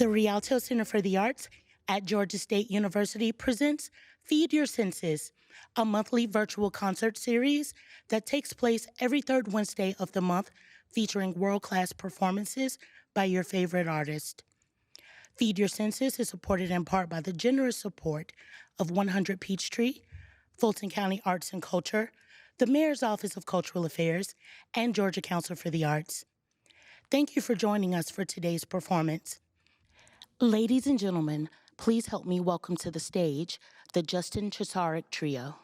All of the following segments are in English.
The Rialto Center for the Arts at Georgia State University presents Feed Your Senses, a monthly virtual concert series that takes place every third Wednesday of the month, featuring world-class performances by your favorite artist. Feed Your Senses is supported in part by the generous support of 100 Peachtree, Fulton County Arts and Culture, the Mayor's Office of Cultural Affairs, and Georgia Council for the Arts. Thank you for joining us for today's performance. Ladies and gentlemen, please help me welcome to the stage the Justin Chesarek Trio.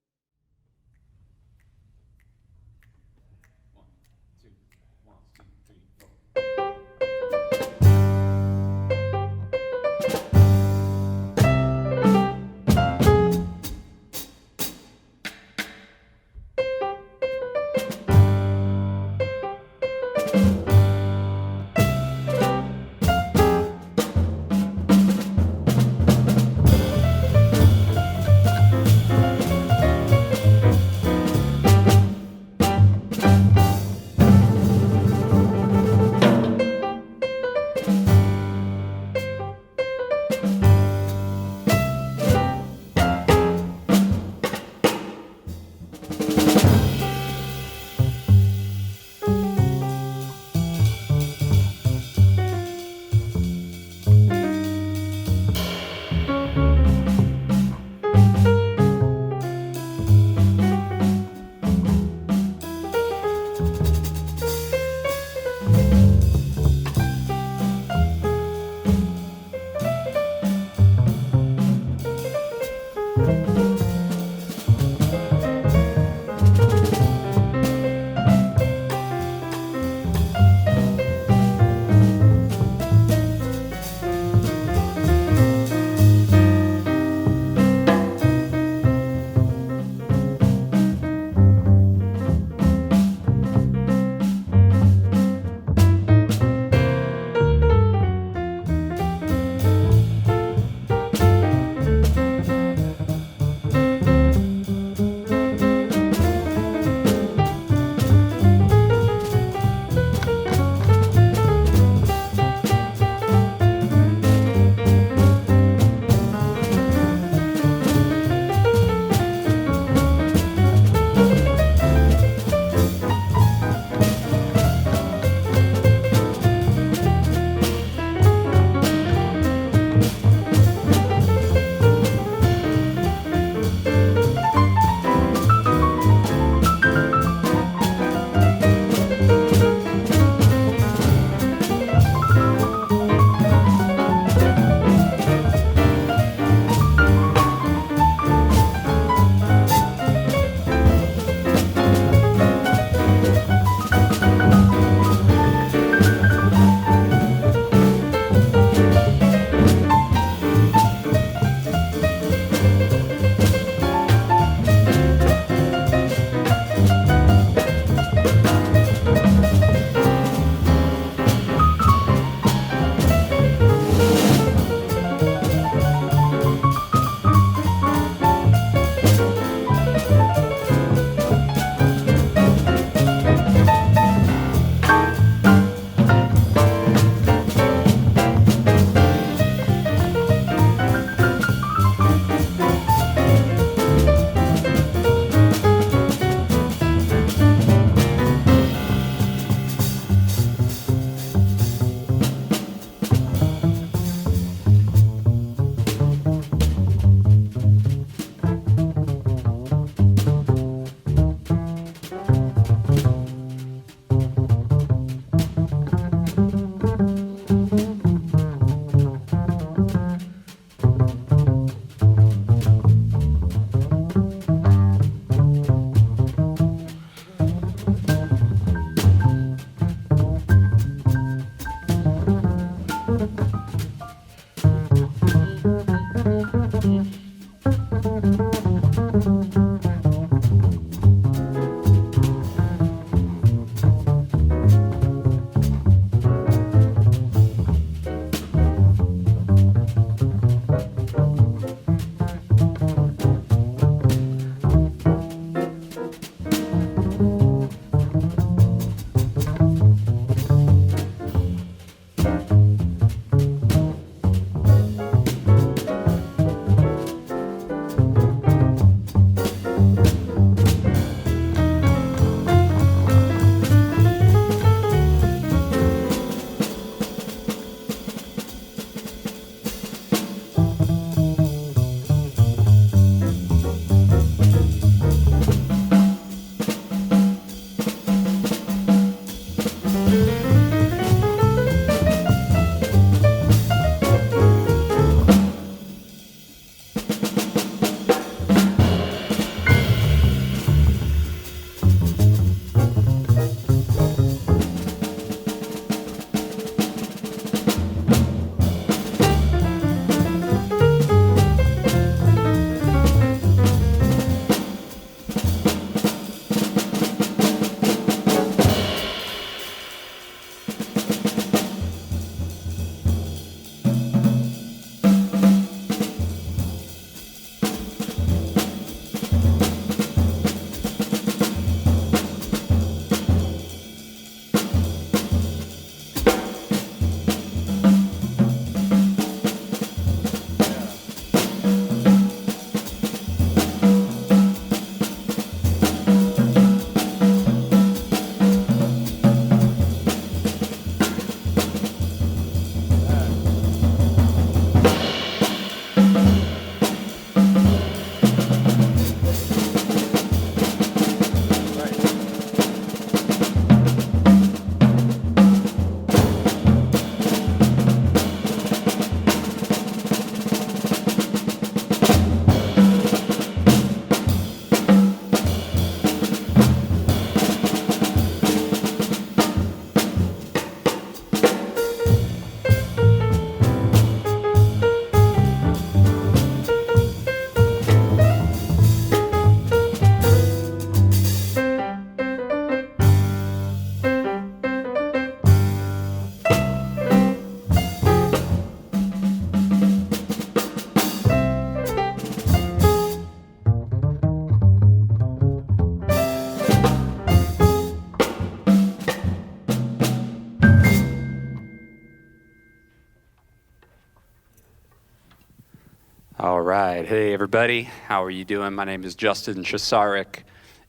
All right. Hey, everybody. How are you doing? My name is Justin Chesarek,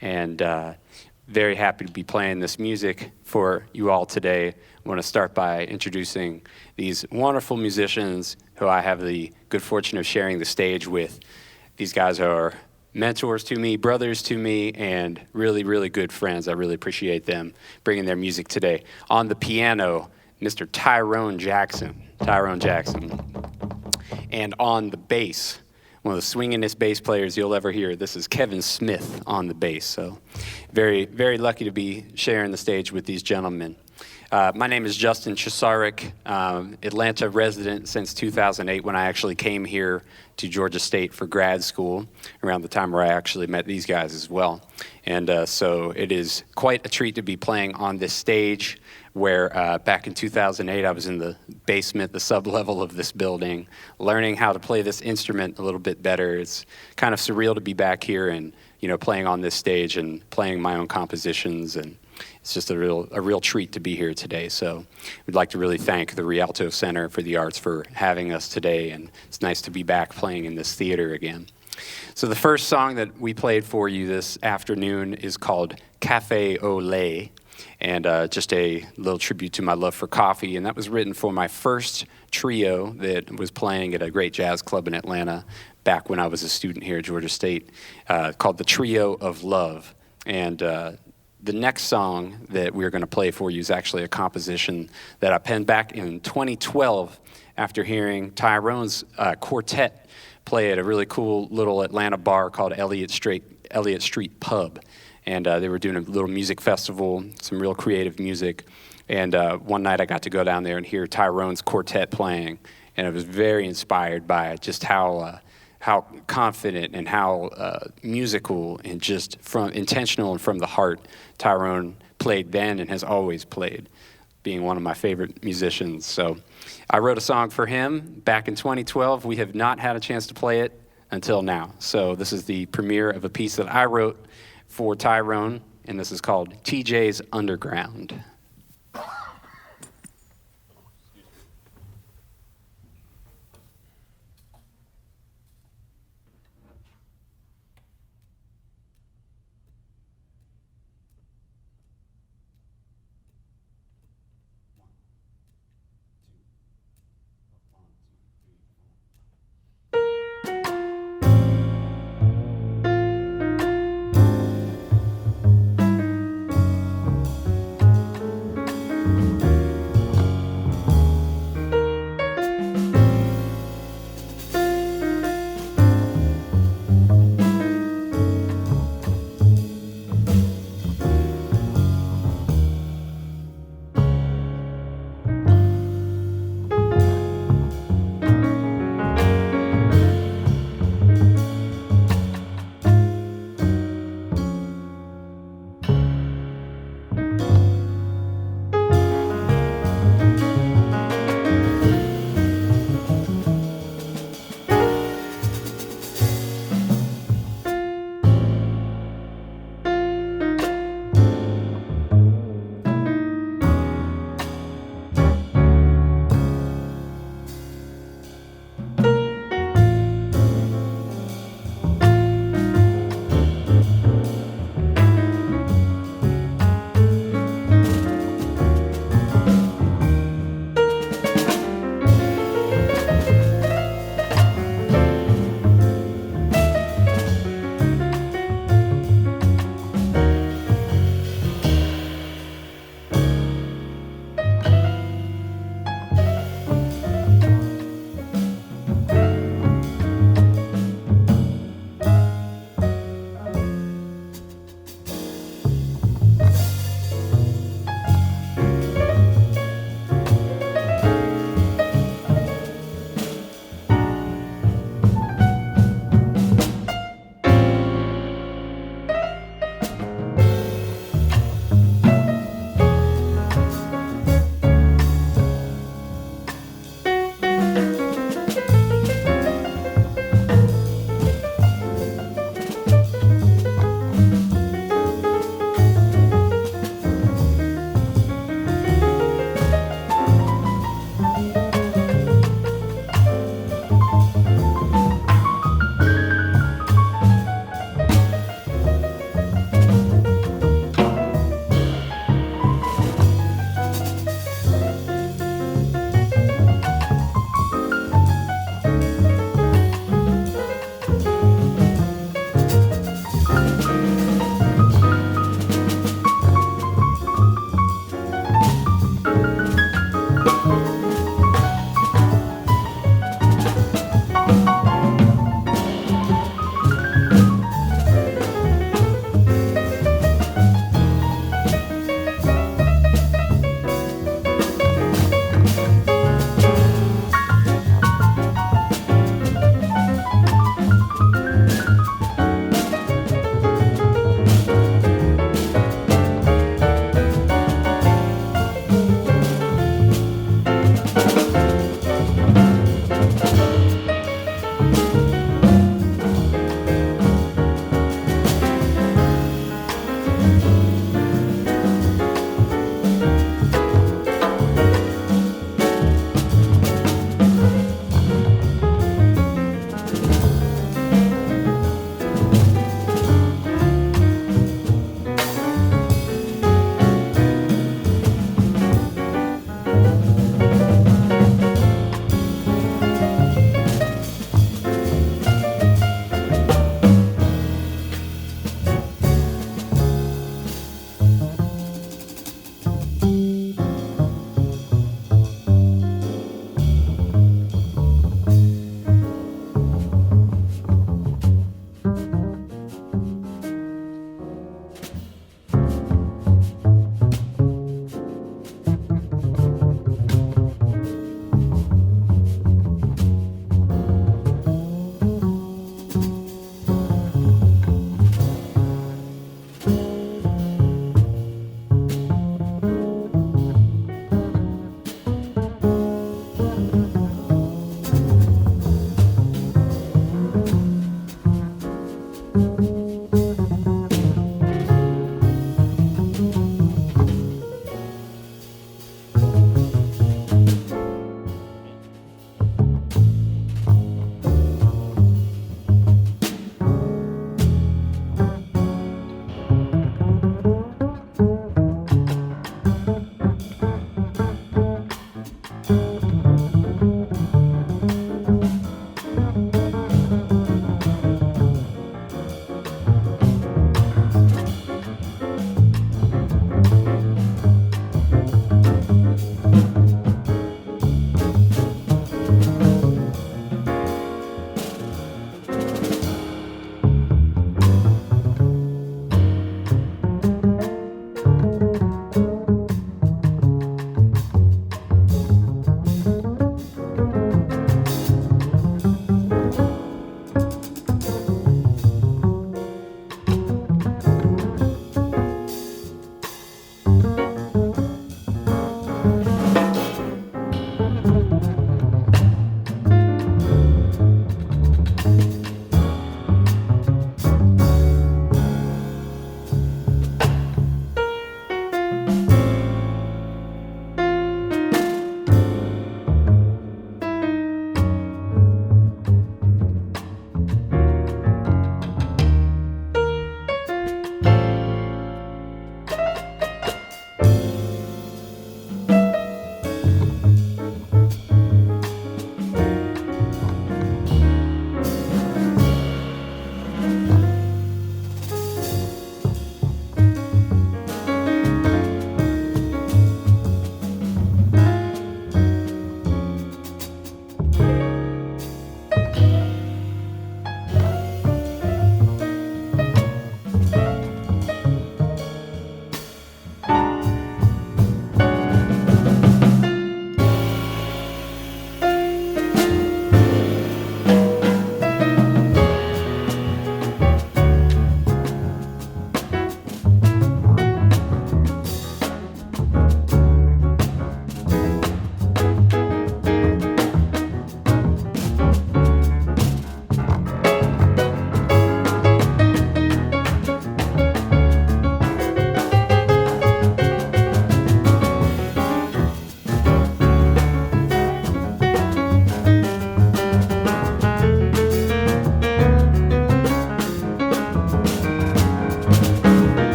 and very happy to be playing this music for you all today. I want to start by introducing these wonderful musicians who I have the good fortune of sharing the stage with. These guys are mentors to me, brothers to me, and really, really good friends. I really appreciate them bringing their music today. On the piano, Mr. Tyrone Jackson. And on the bass, one of the swingingest bass players you'll ever hear. This is Kevin Smith on the bass. So very, very lucky to be sharing the stage with these gentlemen. My name is Justin Chesarek, Atlanta resident since 2008 when I actually came here to Georgia State for grad school, around the time where I actually met these guys as well. And so it is quite a treat to be playing on this stage where back in 2008 I was in the basement, the sub-level of this building, learning how to play this instrument a little bit better. It's kind of surreal to be back here and, you know, playing on this stage and playing my own compositions, and it's just a real treat to be here today. So we'd like to really thank the Rialto Center for the Arts for having us today, and it's nice to be back playing in this theater again. So the first song that we played for you this afternoon is called Café au Lait, and just a little tribute to my love for coffee, and that was written for my first trio that was playing at a great jazz club in Atlanta back when I was a student here at Georgia State, called the Trio of Love. And the next song that we're going to play for you is actually a composition that I penned back in 2012 after hearing Tyrone's quartet play at a really cool little Atlanta bar called Elliott Street Pub. And they were doing a little music festival, some real creative music. And one night I got to go down there and hear Tyrone's quartet playing. And I was very inspired by just how confident and how musical and just from intentional and from the heart Tyrone played then and has always played, being one of my favorite musicians. So I wrote a song for him back in 2012. We have not had a chance to play it until now. So this is the premiere of a piece that I wrote for Tyrone, and this is called TJ's Underground.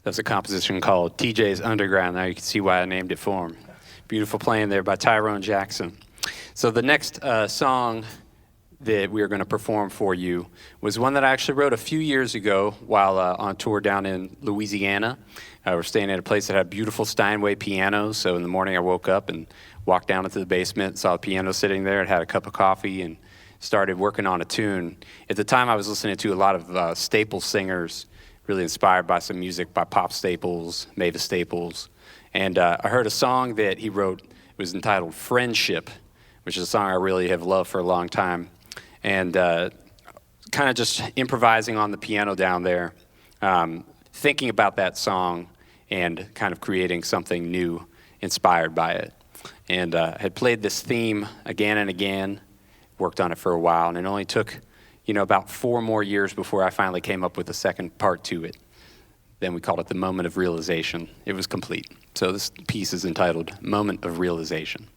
That's a composition called TJ's Underground. Now you can see why I named it for him. Beautiful playing there by Tyrone Jackson. So the next song that we are going to perform for you was one that I actually wrote a few years ago while on tour down in Louisiana. We're staying at a place that had beautiful Steinway pianos. So in the morning I woke up and walked down into the basement, saw the piano sitting there, and had a cup of coffee and started working on a tune. At the time I was listening to a lot of Staples singers, really inspired by some music by Pop Staples, Mavis Staples. And I heard a song that he wrote. It was entitled Friendship, which is a song I really have loved for a long time. And kind of just improvising on the piano down there, thinking about that song and kind of creating something new inspired by it. And had played this theme again and again, worked on it for a while, and it only took about 4 more years before I finally came up with a second part to it. Then we called it the Moment of Realization. It was complete. So this piece is entitled Moment of Realization.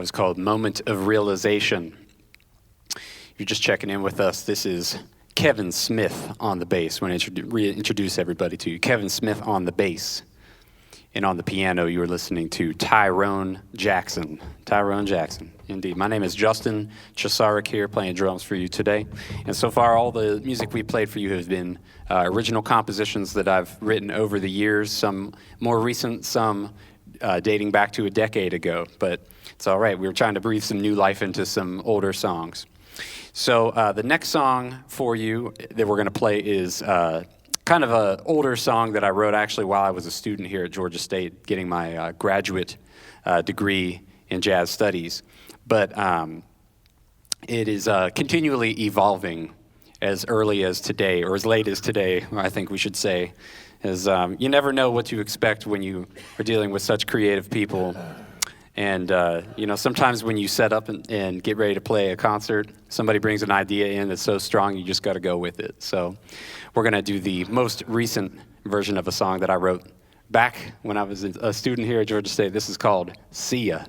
That was called Moment of Realization. If you're just checking in with us, this is Kevin Smith on the bass. I want to reintroduce everybody to you. Kevin Smith on the bass. And on the piano, you are listening to Tyrone Jackson. Tyrone Jackson, indeed. My name is Justin Chesarek here, playing drums for you today. And so far, all the music we played for you has been original compositions that I've written over the years, some more recent, some dating back to a decade ago. But it's all right. We were trying to breathe some new life into some older songs. So the next song for you that we're going to play is kind of an older song that I wrote actually while I was a student here at Georgia State getting my graduate degree in jazz studies. But it is continually evolving as early as today, or as late as today, I think we should say. As you never know what to expect when you are dealing with such creative people. And, sometimes when you set up and get ready to play a concert, somebody brings an idea in that's so strong, you just got to go with it. So we're going to do the most recent version of a song that I wrote back when I was a student here at Georgia State. This is called See Ya.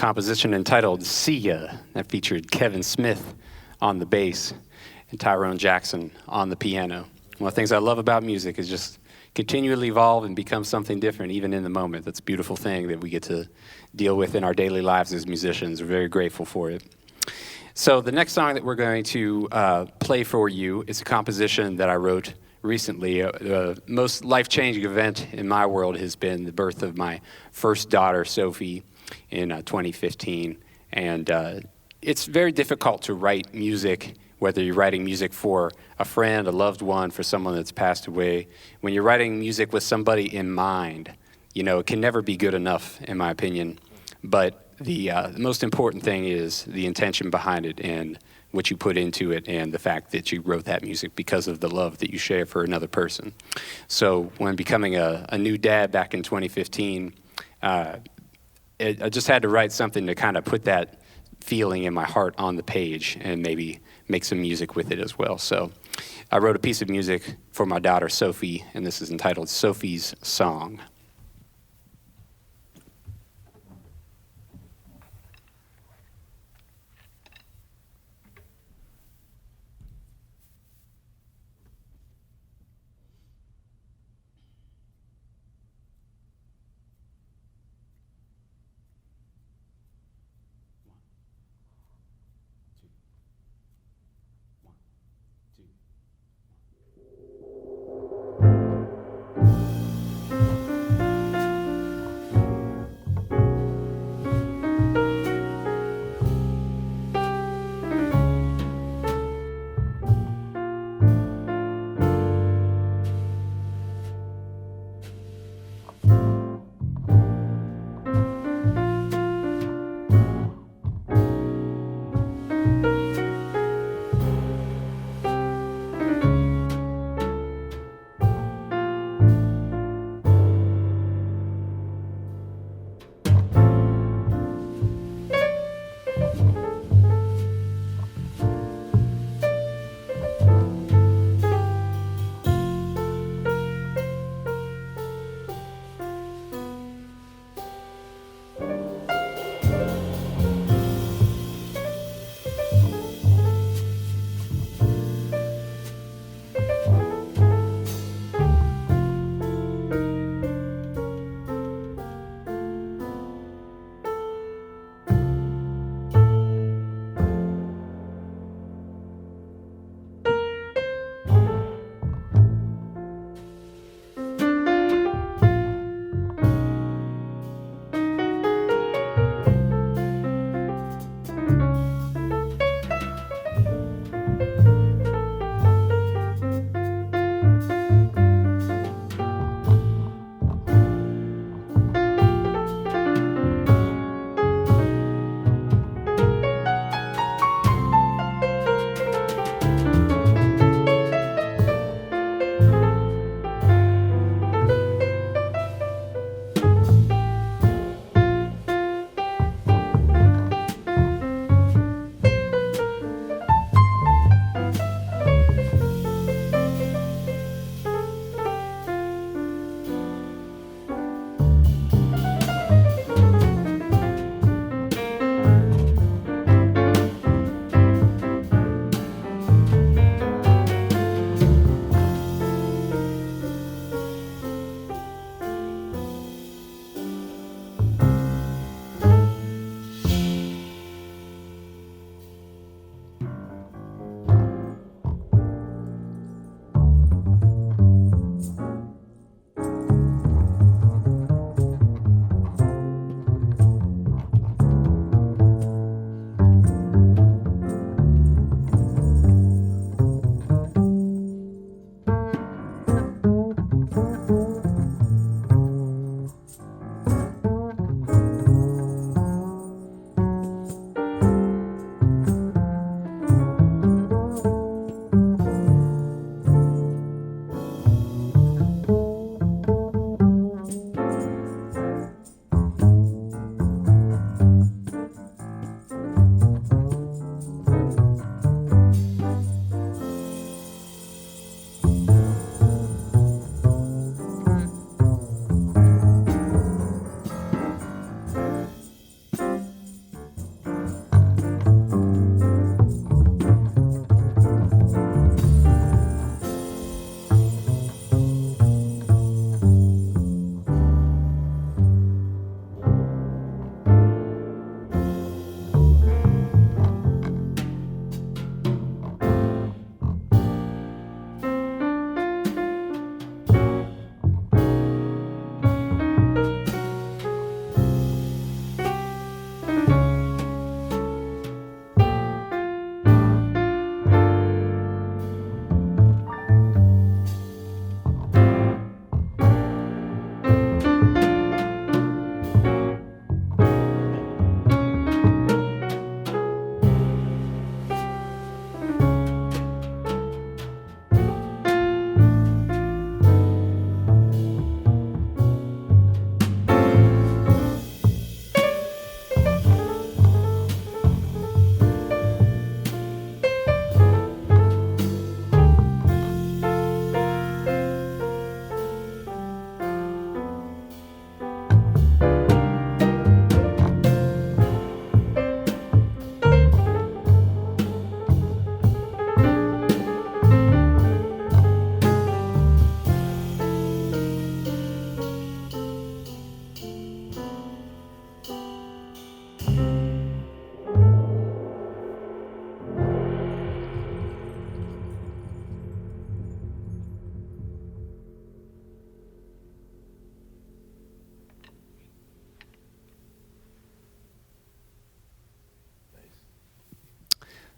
composition entitled See Ya, that featured Kevin Smith on the bass and Tyrone Jackson on the piano. One of the things I love about music is just continually evolve and become something different, even in the moment. That's a beautiful thing that we get to deal with in our daily lives as musicians. We're very grateful for it. So the next song that we're going to play for you is a composition that I wrote recently. The most life-changing event in my world has been the birth of my first daughter, Sophie, in 2015. And it's very difficult to write music, whether you're writing music for a friend, a loved one, for someone that's passed away. When you're writing music with somebody in mind, it can never be good enough, in my opinion. But the most important thing is the intention behind it and what you put into it, and the fact that you wrote that music because of the love that you share for another person. So when becoming a new dad back in 2015, I just had to write something to kind of put that feeling in my heart on the page and maybe make some music with it as well. So I wrote a piece of music for my daughter, Sophie, and this is entitled Sophie's Song.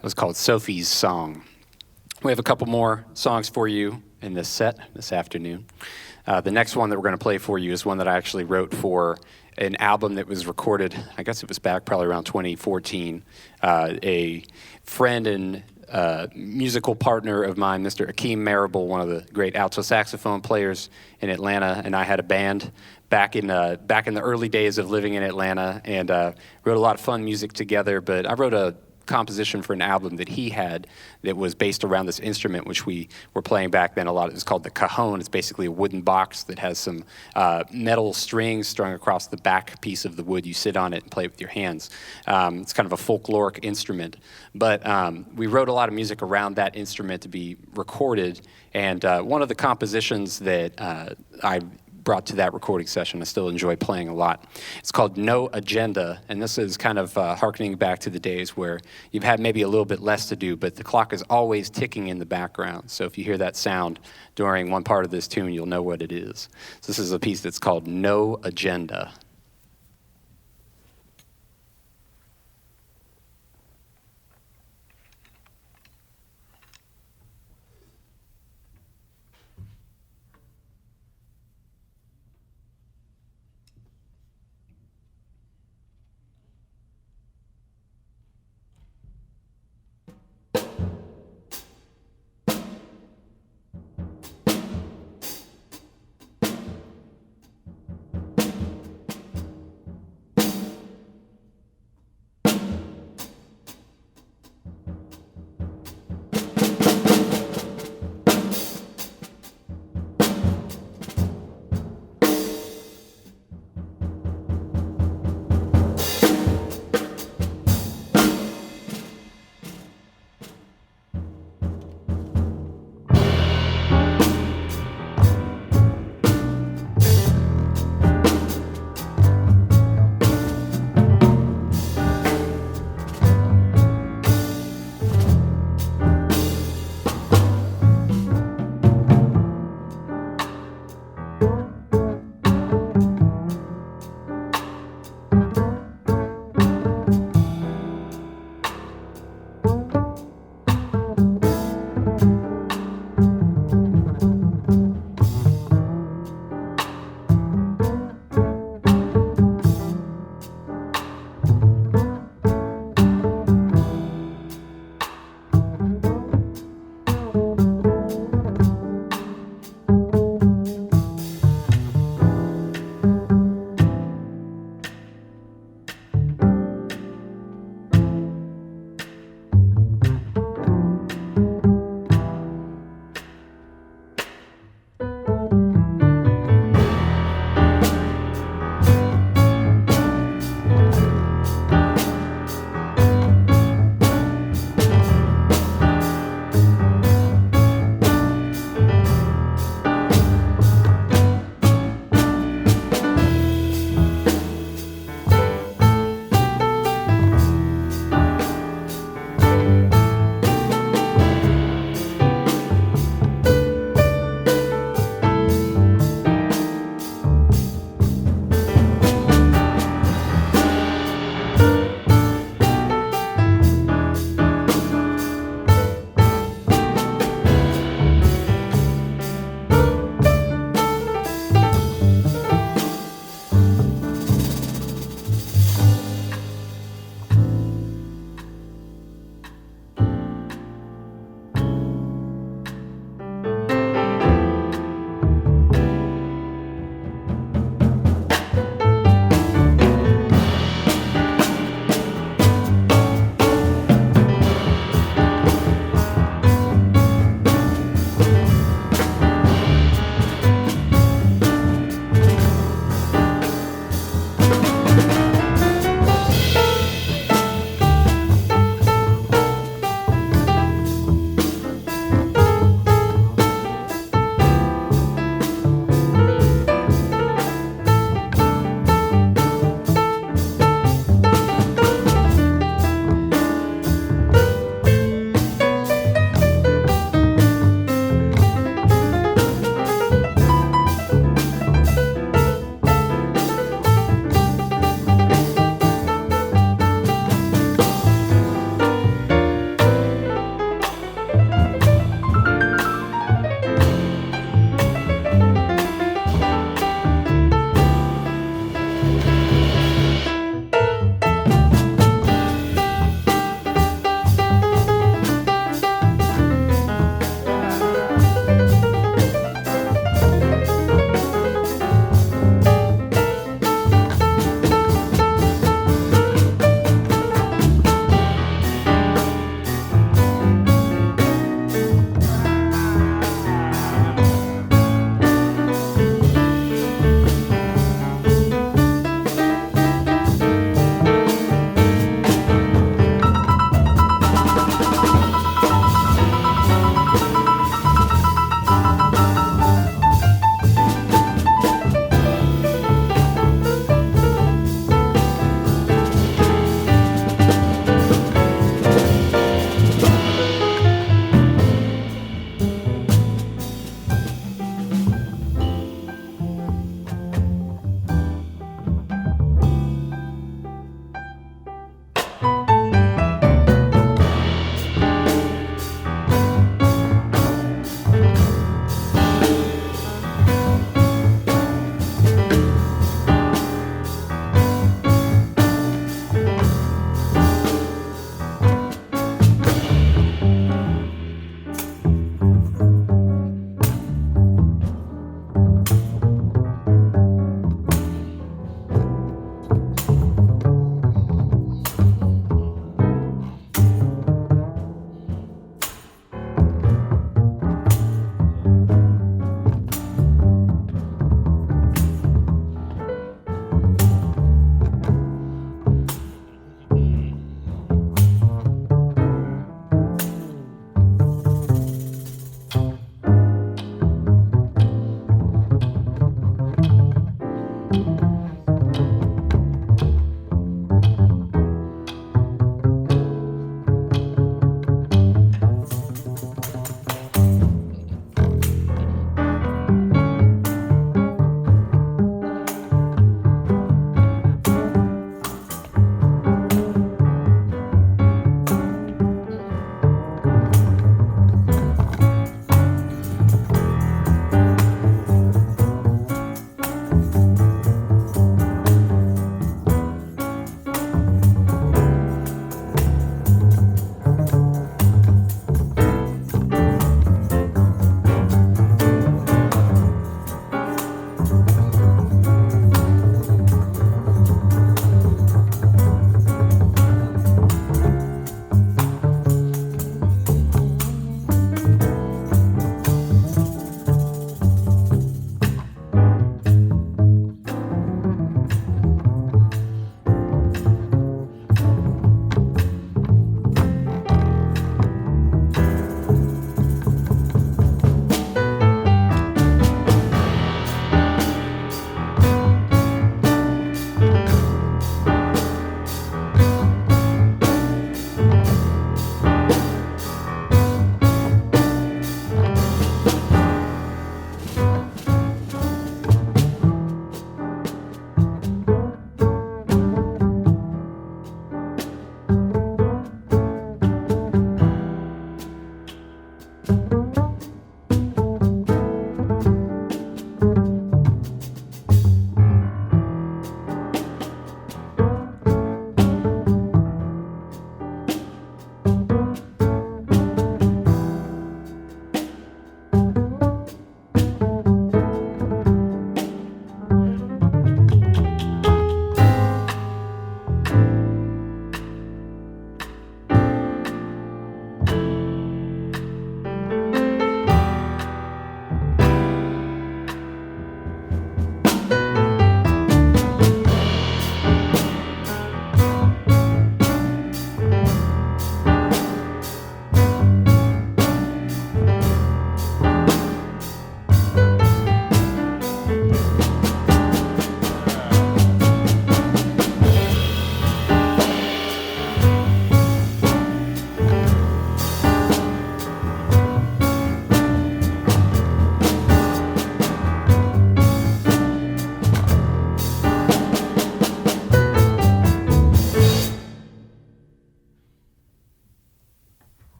It was called Sophie's Song. We have a couple more songs for you in this set this afternoon. The next one that we're going to play for you is one that I actually wrote for an album that was recorded, I guess it was back probably around 2014. A friend and musical partner of mine, Mr. Akeem Marable, one of the great alto saxophone players in Atlanta, and I had a band back in the early days of living in Atlanta, and wrote a lot of fun music together. But I wrote a composition for an album that he had that was based around this instrument, which we were playing back then a lot. It was called the cajon. It's basically a wooden box that has some metal strings strung across the back piece of the wood. You sit on it and play it with your hands. It's kind of a folkloric instrument. But we wrote a lot of music around that instrument to be recorded. And one of the compositions that I brought to that recording session, I still enjoy playing a lot. It's called No Agenda, and this is kind of hearkening back to the days where you've had maybe a little bit less to do, but the clock is always ticking in the background. So if you hear that sound during one part of this tune, you'll know what it is. So this is a piece that's called No Agenda.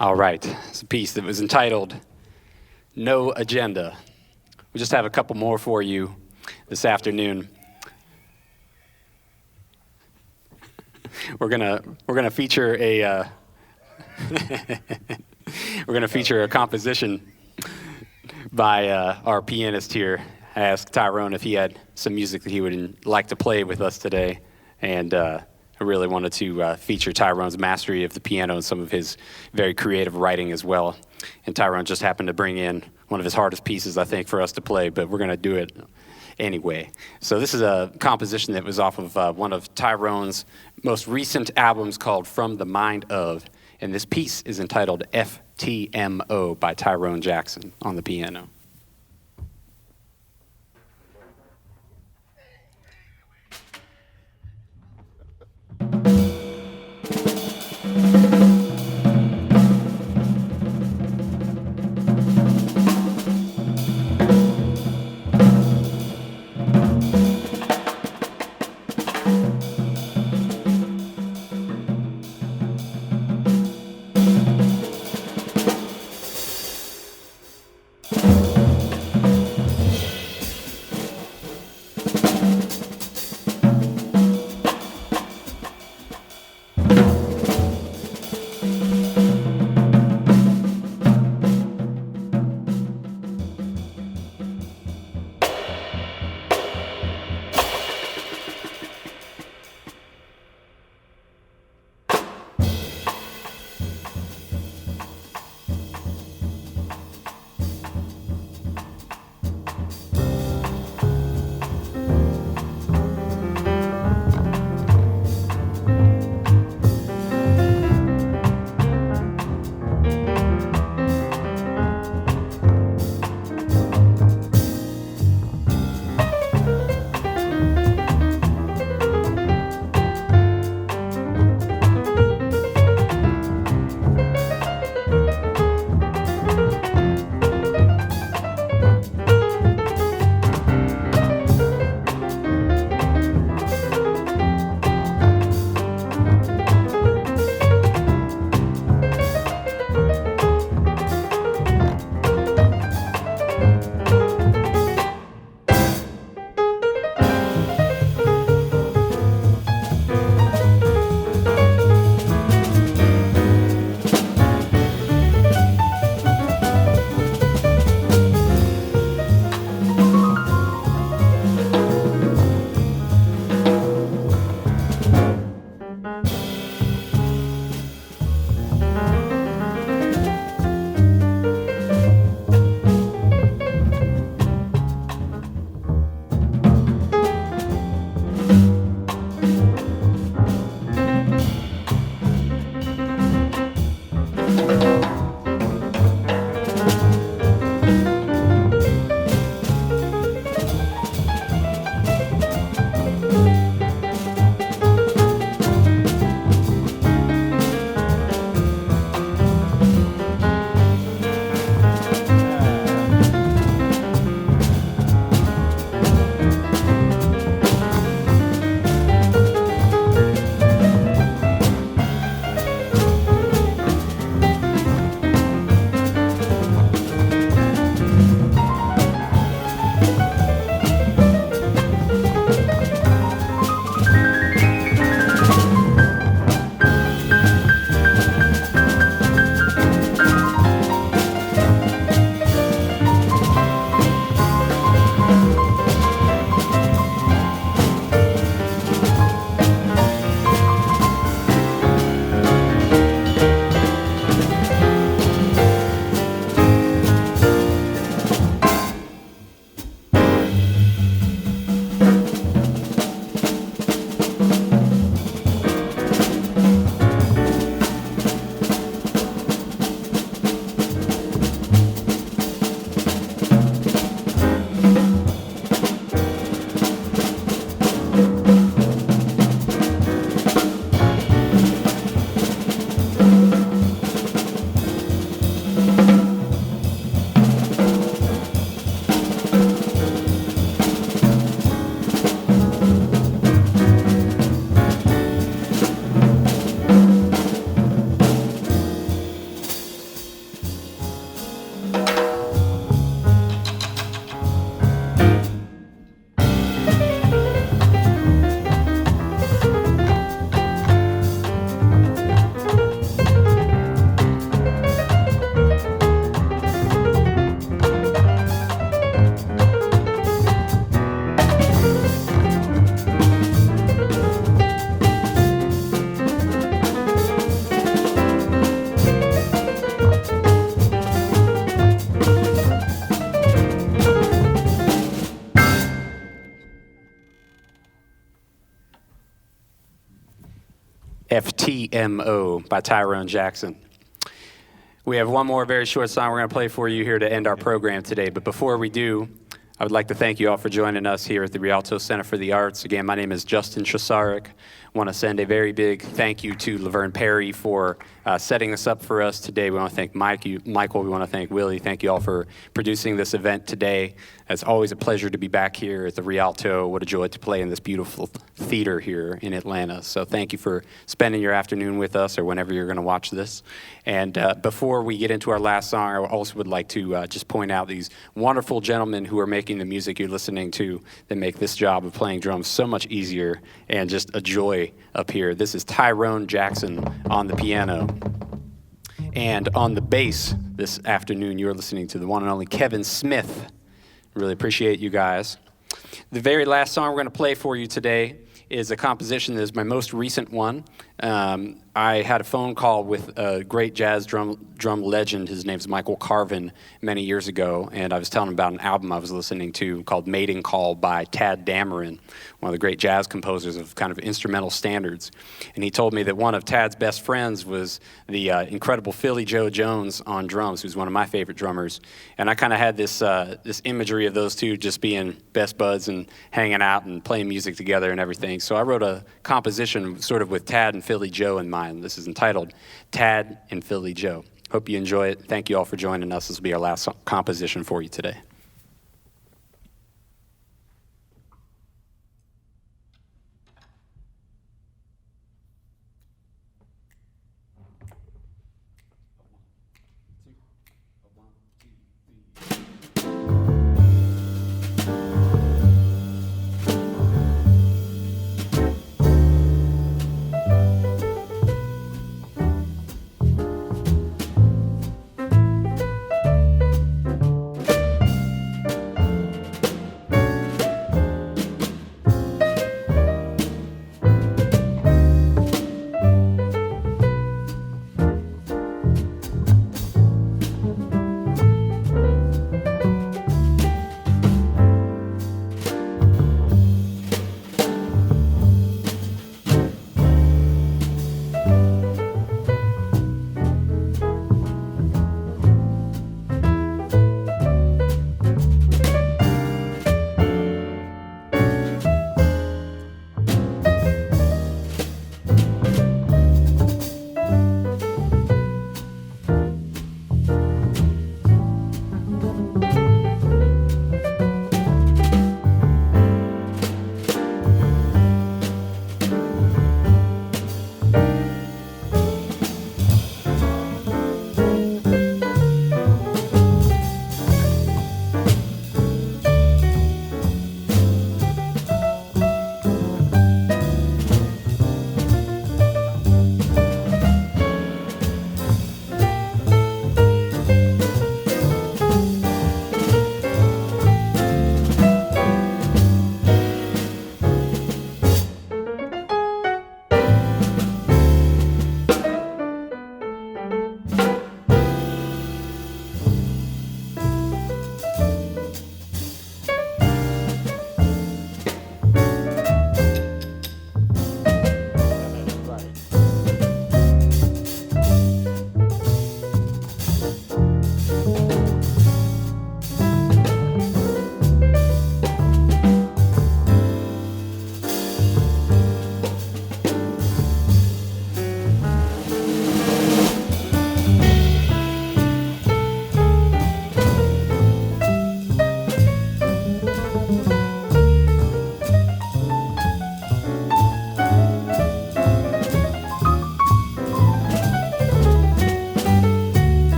All right, it's a piece that was entitled No Agenda. We just have a couple more for you this afternoon. We're gonna feature a we're gonna feature a composition by our pianist here. I asked Tyrone if he had some music that he would like to play with us today, and I really wanted to feature Tyrone's mastery of the piano and some of his very creative writing as well. And Tyrone just happened to bring in one of his hardest pieces, I think, for us to play, but we're going to do it anyway. So this is a composition that was off of one of Tyrone's most recent albums called From the Mind Of, and this piece is entitled FTMO by Tyrone Jackson on the piano. FTMO by Tyrone Jackson. We have one more very short song we're going to play for you here to end our program today. But before we do, I would like to thank you all for joining us here at the Rialto Center for the Arts. Again, my name is Justin Chesarek. I want to send a very big thank you to Laverne Perry for setting this up for us today. We want to thank Michael. We want to thank Willie. Thank you all for producing this event today. It's always a pleasure to be back here at the Rialto. What a joy to play in this beautiful theater here in Atlanta. So thank you for spending your afternoon with us or whenever you're going to watch this. And before we get into our last song, I also would like to just point out these wonderful gentlemen who are making the music you're listening to that make this job of playing drums so much easier and just a joy up here. This is Tyrone Jackson on the piano. And on the bass this afternoon, you're listening to the one and only Kevin Smith. Really appreciate you guys. The very last song we're going to play for you today is a composition that is my most recent one. I had a phone call with a great jazz drum legend. His name's Michael Carvin many years ago, and I was telling him about an album I was listening to called Mating Call by Tad Dameron, one of the great jazz composers of kind of instrumental standards. And he told me that one of Tad's best friends was the incredible Philly Joe Jones on drums, who's one of my favorite drummers. And I kind of had this imagery of those two just being best buds and hanging out and playing music together and everything. So I wrote a composition sort of with Tad and Philly Joe in mind. This is entitled Tad and Philly Joe. Hope you enjoy it. Thank you all for joining us. This will be our last composition for you today.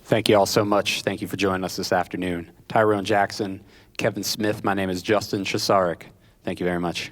Thank you all so much. Thank you for joining us this afternoon. Tyrone Jackson, Kevin Smith, my name is Justin Chesarek. Thank you very much.